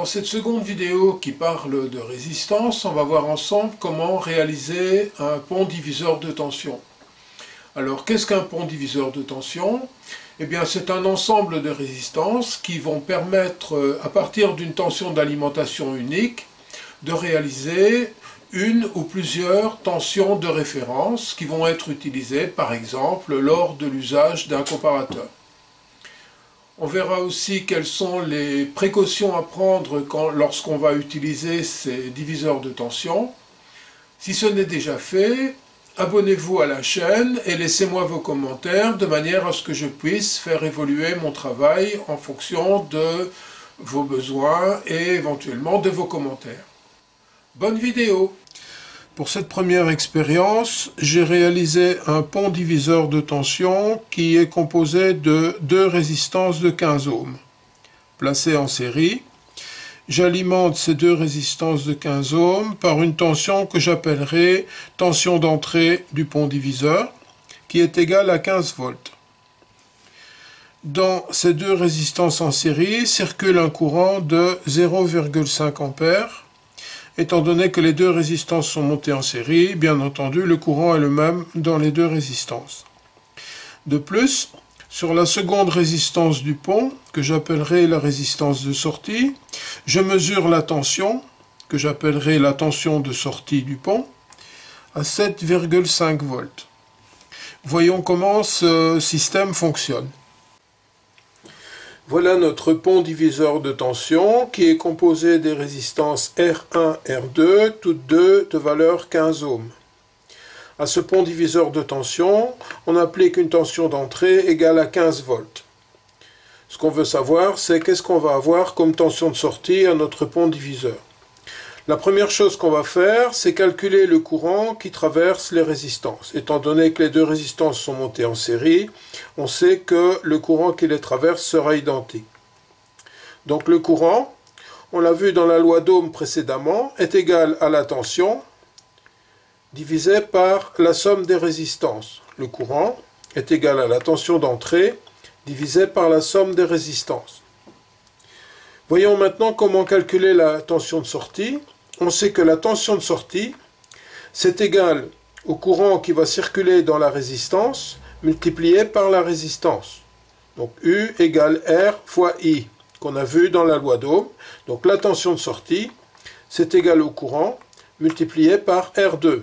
cette seconde vidéo qui parle de résistance, on va voir ensemble comment réaliser un pont diviseur de tension. Alors, qu'est-ce qu'un pont diviseur de tension? Eh bien, c'est un ensemble de résistances qui vont permettre, à partir d'une tension d'alimentation unique, de réaliser une ou plusieurs tensions de référence qui vont être utilisées, par exemple, lors de l'usage d'un comparateur. On verra aussi quelles sont les précautions à prendre lorsqu'on va utiliser ces diviseurs de tension. Si ce n'est déjà fait, abonnez-vous à la chaîne et laissez-moi vos commentaires de manière à ce que je puisse faire évoluer mon travail en fonction de vos besoins et éventuellement de vos commentaires. Bonne vidéo! Pour cette première expérience, j'ai réalisé un pont diviseur de tension qui est composé de deux résistances de 15 ohms. Placées en série, j'alimente ces deux résistances de 15 ohms par une tension que j'appellerai tension d'entrée du pont diviseur, qui est égale à 15 volts. Dans ces deux résistances en série circule un courant de 0,5 A. Étant donné que les deux résistances sont montées en série, bien entendu, le courant est le même dans les deux résistances. De plus, sur la seconde résistance du pont, que j'appellerai la résistance de sortie, je mesure la tension, que j'appellerai la tension de sortie du pont, à 7,5 volts. Voyons comment ce système fonctionne. Voilà notre pont diviseur de tension qui est composé des résistances R1 et R2, toutes deux de valeur 15 ohms. À ce pont diviseur de tension, on applique une tension d'entrée égale à 15 volts. Ce qu'on veut savoir, c'est qu'est-ce qu'on va avoir comme tension de sortie à notre pont diviseur. La première chose qu'on va faire, c'est calculer le courant qui traverse les résistances. Étant donné que les deux résistances sont montées en série, on sait que le courant qui les traverse sera identique. Donc le courant, on l'a vu dans la loi d'Ohm précédemment, est égal à la tension divisé par la somme des résistances. Le courant est égal à la tension d'entrée divisé par la somme des résistances. Voyons maintenant comment calculer la tension de sortie. On sait que la tension de sortie, c'est égal au courant qui va circuler dans la résistance multiplié par la résistance. Donc U égale R fois I, qu'on a vu dans la loi d'Ohm. Donc la tension de sortie, c'est égal au courant multiplié par R2.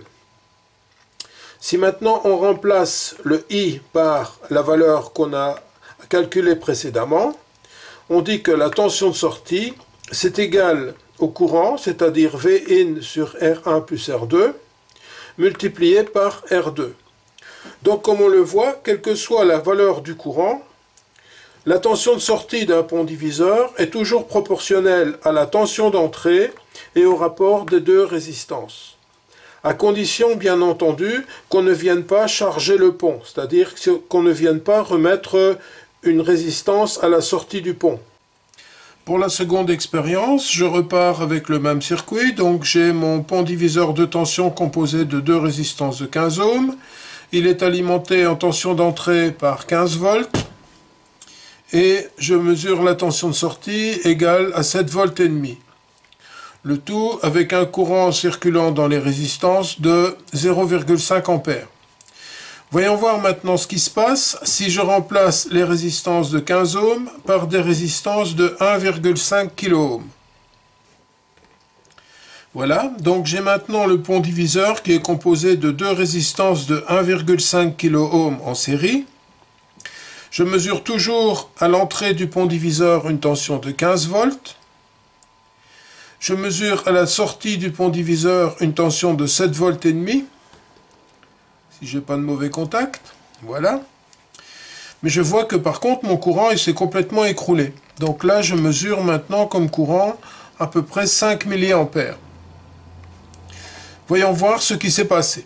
Si maintenant on remplace le I par la valeur qu'on a calculée précédemment, on dit que la tension de sortie, c'est égal au courant, c'est-à-dire V in sur R1 plus R2, multiplié par R2. Donc, comme on le voit, quelle que soit la valeur du courant, la tension de sortie d'un pont diviseur est toujours proportionnelle à la tension d'entrée et au rapport des deux résistances. À condition, bien entendu, qu'on ne vienne pas charger le pont, c'est-à-dire qu'on ne vienne pas remettre une résistance à la sortie du pont. Pour la seconde expérience, je repars avec le même circuit, donc j'ai mon pont diviseur de tension composé de deux résistances de 15 ohms. Il est alimenté en tension d'entrée par 15 volts et je mesure la tension de sortie égale à 7 volts et demi. Le tout avec un courant circulant dans les résistances de 0,5 A. Voyons voir maintenant ce qui se passe si je remplace les résistances de 15 ohms par des résistances de 1,5 kΩ. Voilà, donc j'ai maintenant le pont diviseur qui est composé de deux résistances de 1,5 kΩ en série. Je mesure toujours à l'entrée du pont diviseur une tension de 15 volts. Je mesure à la sortie du pont diviseur une tension de 7 volts et demi. Si j'ai pas de mauvais contact, voilà. Mais je vois que par contre mon courant il s'est complètement écroulé. Donc là je mesure maintenant comme courant à peu près 5 mA. Voyons voir ce qui s'est passé.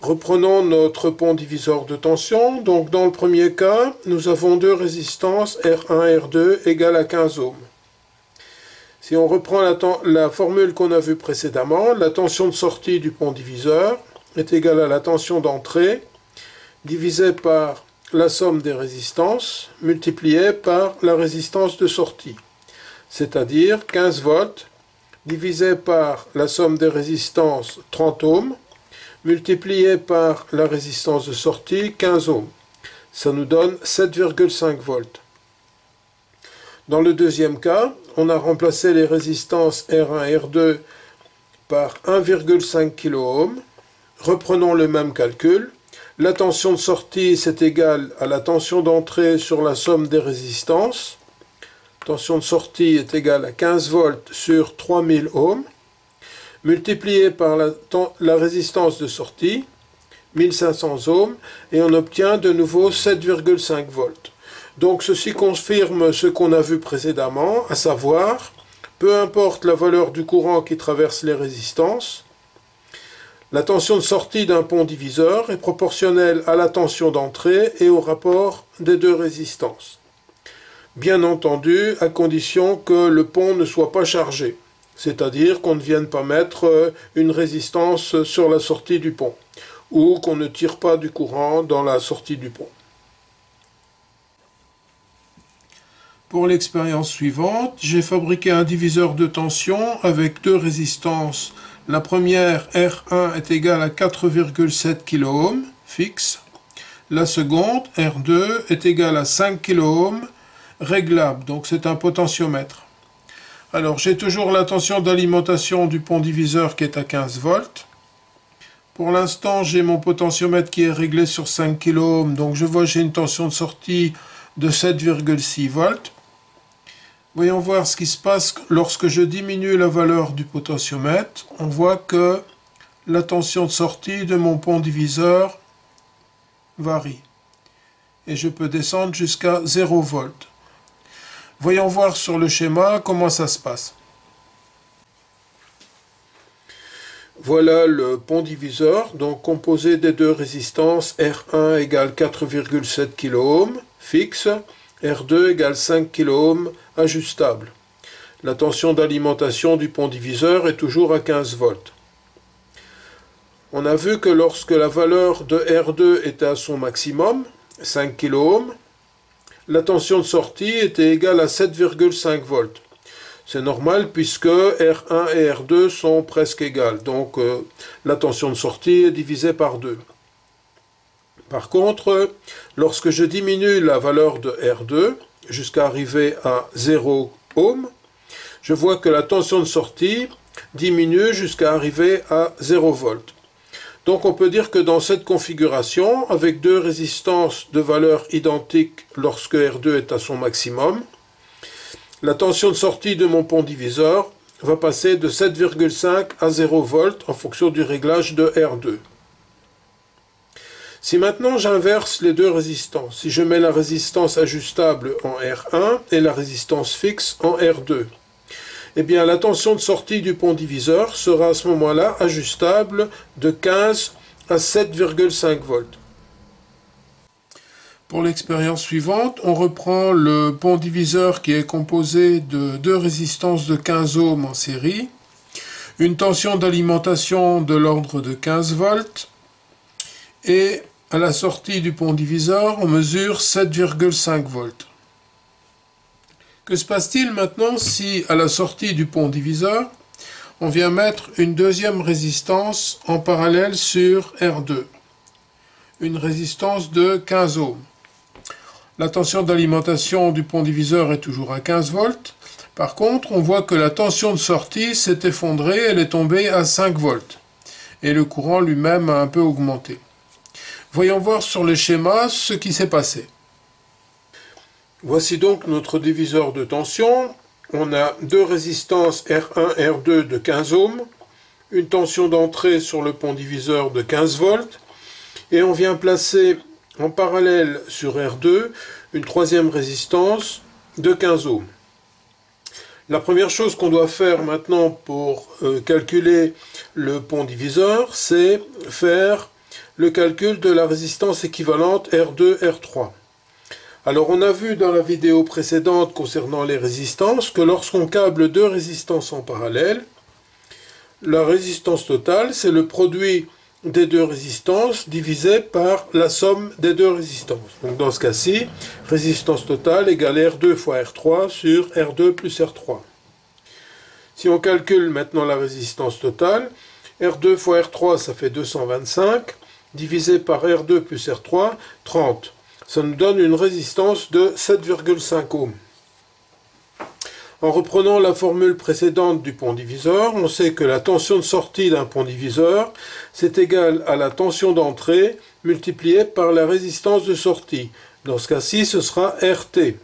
Reprenons notre pont diviseur de tension. Donc dans le premier cas, nous avons deux résistances R1 et R2 égales à 15 ohms. Si on reprend la formule qu'on a vue précédemment, la tension de sortie du pont diviseur est égale à la tension d'entrée divisée par la somme des résistances multipliée par la résistance de sortie, c'est-à-dire 15 volts divisé par la somme des résistances 30 ohms, multiplié par la résistance de sortie 15 ohms. Ça nous donne 7,5 volts. Dans le deuxième cas, on a remplacé les résistances R1 et R2 par 1,5 kΩ. Reprenons le même calcul. La tension de sortie, c'est égal à la tension d'entrée sur la somme des résistances. Tension de sortie est égale à 15 volts sur 3000 ohms, multiplié par la résistance de sortie, 1500 ohms, et on obtient de nouveau 7,5 volts. Donc ceci confirme ce qu'on a vu précédemment, à savoir, peu importe la valeur du courant qui traverse les résistances, la tension de sortie d'un pont diviseur est proportionnelle à la tension d'entrée et au rapport des deux résistances. Bien entendu, à condition que le pont ne soit pas chargé, c'est-à-dire qu'on ne vienne pas mettre une résistance sur la sortie du pont, ou qu'on ne tire pas du courant dans la sortie du pont. Pour l'expérience suivante, j'ai fabriqué un diviseur de tension avec deux résistances. La première, R1, est égale à 4,7 kΩ, fixe. La seconde, R2, est égale à 5 kΩ, réglable, donc c'est un potentiomètre. Alors j'ai toujours la tension d'alimentation du pont diviseur qui est à 15 volts. Pour l'instant j'ai mon potentiomètre qui est réglé sur 5 kΩ, donc je vois j'ai une tension de sortie de 7,6 volts. Voyons voir ce qui se passe lorsque je diminue la valeur du potentiomètre. On voit que la tension de sortie de mon pont diviseur varie. Et je peux descendre jusqu'à 0 volts. Voyons voir sur le schéma comment ça se passe. Voilà le pont diviseur, donc composé des deux résistances R1 égale 4,7 kΩ fixe, R2 égale 5 kΩ ajustable. La tension d'alimentation du pont diviseur est toujours à 15 volts. On a vu que lorsque la valeur de R2 était à son maximum, 5 kΩ, la tension de sortie était égale à 7,5 volts. C'est normal puisque R1 et R2 sont presque égales, donc la tension de sortie est divisée par 2. Par contre, lorsque je diminue la valeur de R2 jusqu'à arriver à 0 ohm, je vois que la tension de sortie diminue jusqu'à arriver à 0 volts. Donc on peut dire que dans cette configuration, avec deux résistances de valeur identique lorsque R2 est à son maximum, la tension de sortie de mon pont diviseur va passer de 7,5 à 0 volts en fonction du réglage de R2. Si maintenant j'inverse les deux résistances, si je mets la résistance ajustable en R1 et la résistance fixe en R2, eh bien la tension de sortie du pont diviseur sera à ce moment-là ajustable de 15 à 7,5 volts. Pour l'expérience suivante, on reprend le pont diviseur qui est composé de deux résistances de 15 ohms en série, une tension d'alimentation de l'ordre de 15 volts, et à la sortie du pont diviseur, on mesure 7,5 volts. Que se passe-t-il maintenant si, à la sortie du pont diviseur, on vient mettre une deuxième résistance en parallèle sur R2, une résistance de 15 ohms. La tension d'alimentation du pont diviseur est toujours à 15 volts. Par contre, on voit que la tension de sortie s'est effondrée, elle est tombée à 5 volts. Et le courant lui-même a un peu augmenté. Voyons voir sur le schéma ce qui s'est passé. Voici donc notre diviseur de tension. On a deux résistances R1 et R2 de 15 ohms, une tension d'entrée sur le pont diviseur de 15 volts, et on vient placer en parallèle sur R2 une troisième résistance de 15 ohms. La première chose qu'on doit faire maintenant pour calculer le pont diviseur, c'est faire le calcul de la résistance équivalente R2, R3. Alors on a vu dans la vidéo précédente concernant les résistances que lorsqu'on câble deux résistances en parallèle, la résistance totale c'est le produit des deux résistances divisé par la somme des deux résistances. Donc dans ce cas-ci, résistance totale égale R2 fois R3 sur R2 plus R3. Si on calcule maintenant la résistance totale, R2 fois R3 ça fait 225, divisé par R2 plus R3, 30. Ça nous donne une résistance de 7,5 ohms. En reprenant la formule précédente du pont diviseur, on sait que la tension de sortie d'un pont diviseur, c'est égal à la tension d'entrée multipliée par la résistance de sortie. Dans ce cas-ci, ce sera RT.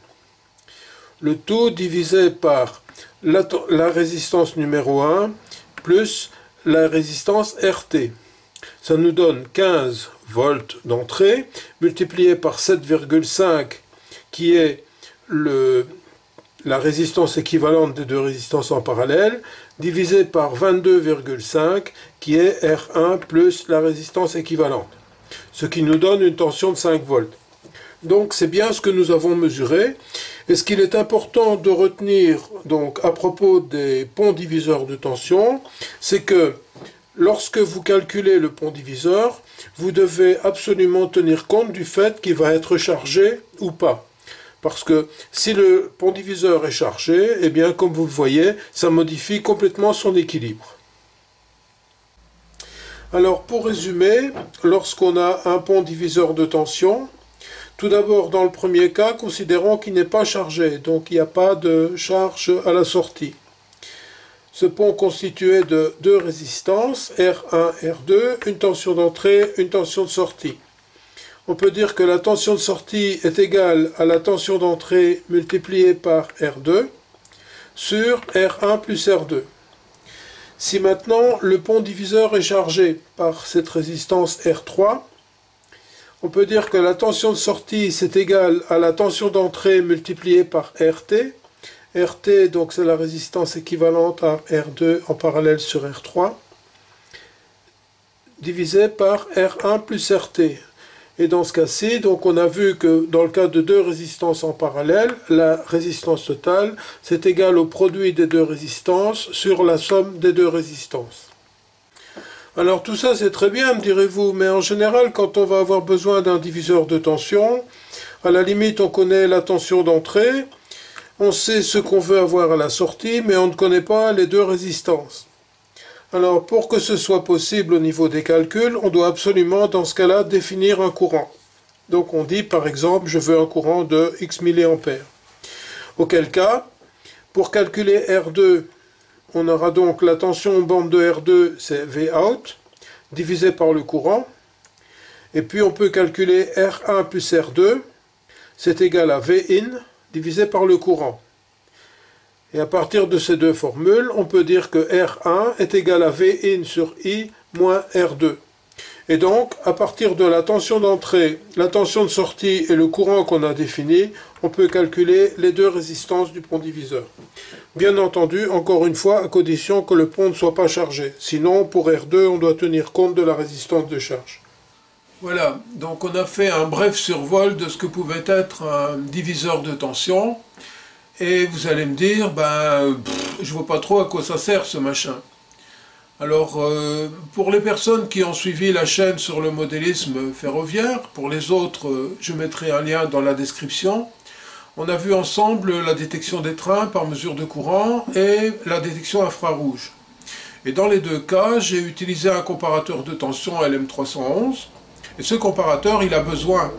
Le tout divisé par la résistance numéro 1 plus la résistance RT. Ça nous donne 15 volts d'entrée multiplié par 7,5 qui est la résistance équivalente des deux résistances en parallèle, divisé par 22,5, qui est R1 plus la résistance équivalente. Ce qui nous donne une tension de 5 volts. Donc c'est bien ce que nous avons mesuré. Et ce qu'il est important de retenir donc, à propos des ponts diviseurs de tension, c'est que lorsque vous calculez le pont diviseur, vous devez absolument tenir compte du fait qu'il va être chargé ou pas. Parce que si le pont diviseur est chargé, eh bien, comme vous le voyez, ça modifie complètement son équilibre. Alors, pour résumer, lorsqu'on a un pont diviseur de tension, tout d'abord, dans le premier cas, considérons qu'il n'est pas chargé, donc il n'y a pas de charge à la sortie. Ce pont constitué de deux résistances, R1, R2, une tension d'entrée, une tension de sortie. On peut dire que la tension de sortie est égale à la tension d'entrée multipliée par R2 sur R1 plus R2. Si maintenant le pont diviseur est chargé par cette résistance R3, on peut dire que la tension de sortie c'est égal à la tension d'entrée multipliée par RT. RT, donc c'est la résistance équivalente à R2 en parallèle sur R3, divisé par R1 plus RT. Et dans ce cas-ci, donc on a vu que dans le cas de deux résistances en parallèle, la résistance totale, c'est égal au produit des deux résistances sur la somme des deux résistances. Alors tout ça c'est très bien, me direz-vous, mais en général, quand on va avoir besoin d'un diviseur de tension, à la limite on connaît la tension d'entrée, on sait ce qu'on veut avoir à la sortie, mais on ne connaît pas les deux résistances. Alors, pour que ce soit possible au niveau des calculs, on doit absolument, dans ce cas-là, définir un courant. Donc, on dit, par exemple, je veux un courant de X milliampères. Auquel cas, pour calculer R2, on aura donc la tension en bande de R2, c'est Vout, divisé par le courant. Et puis, on peut calculer R1 plus R2, c'est égal à Vin, divisé par le courant. Et à partir de ces deux formules, on peut dire que R1 est égal à Vin sur I moins R2. Et donc, à partir de la tension d'entrée, la tension de sortie et le courant qu'on a défini, on peut calculer les deux résistances du pont diviseur. Bien entendu, encore une fois, à condition que le pont ne soit pas chargé. Sinon, pour R2, on doit tenir compte de la résistance de charge. Voilà, donc on a fait un bref survol de ce que pouvait être un diviseur de tension. Et vous allez me dire, je vois pas trop à quoi ça sert ce machin. Alors, pour les personnes qui ont suivi la chaîne sur le modélisme ferroviaire, pour les autres, je mettrai un lien dans la description. On a vu ensemble la détection des trains par mesure de courant et la détection infrarouge. Et dans les deux cas, j'ai utilisé un comparateur de tension LM311. Et ce comparateur, il a besoin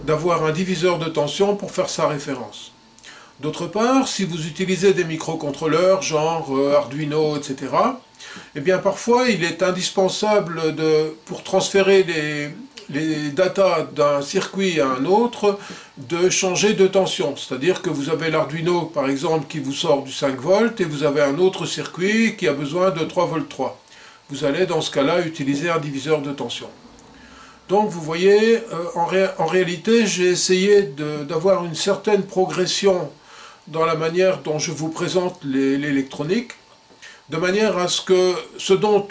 d'avoir un diviseur de tension pour faire sa référence. D'autre part, si vous utilisez des microcontrôleurs, genre Arduino, etc., eh bien parfois il est indispensable pour transférer les datas d'un circuit à un autre, de changer de tension. C'est-à-dire que vous avez l'Arduino, par exemple, qui vous sort du 5 volts, et vous avez un autre circuit qui a besoin de 3 volts 3. Vous allez dans ce cas-là utiliser un diviseur de tension. Donc vous voyez, en réalité, j'ai essayé d'avoir une certaine progression dans la manière dont je vous présente l'électronique, de manière à ce que ce dont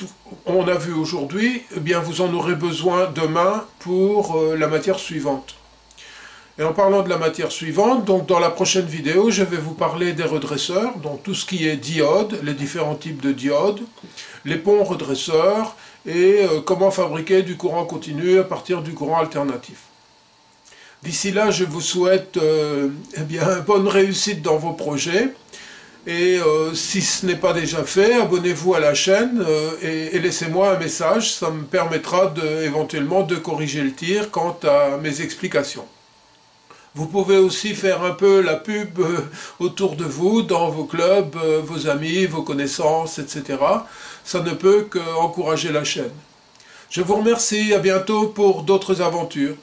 on a vu aujourd'hui, eh bien vous en aurez besoin demain pour la matière suivante. Et en parlant de la matière suivante, donc dans la prochaine vidéo, je vais vous parler des redresseurs, donc tout ce qui est diode, les différents types de diodes, les ponts redresseurs et comment fabriquer du courant continu à partir du courant alternatif. D'ici là, je vous souhaite eh bien, bonne réussite dans vos projets. Et si ce n'est pas déjà fait, abonnez-vous à la chaîne et laissez-moi un message, ça me permettra éventuellement de corriger le tir quant à mes explications. Vous pouvez aussi faire un peu la pub autour de vous, dans vos clubs, vos amis, vos connaissances, etc. Ça ne peut qu'encourager la chaîne. Je vous remercie, à bientôt pour d'autres aventures.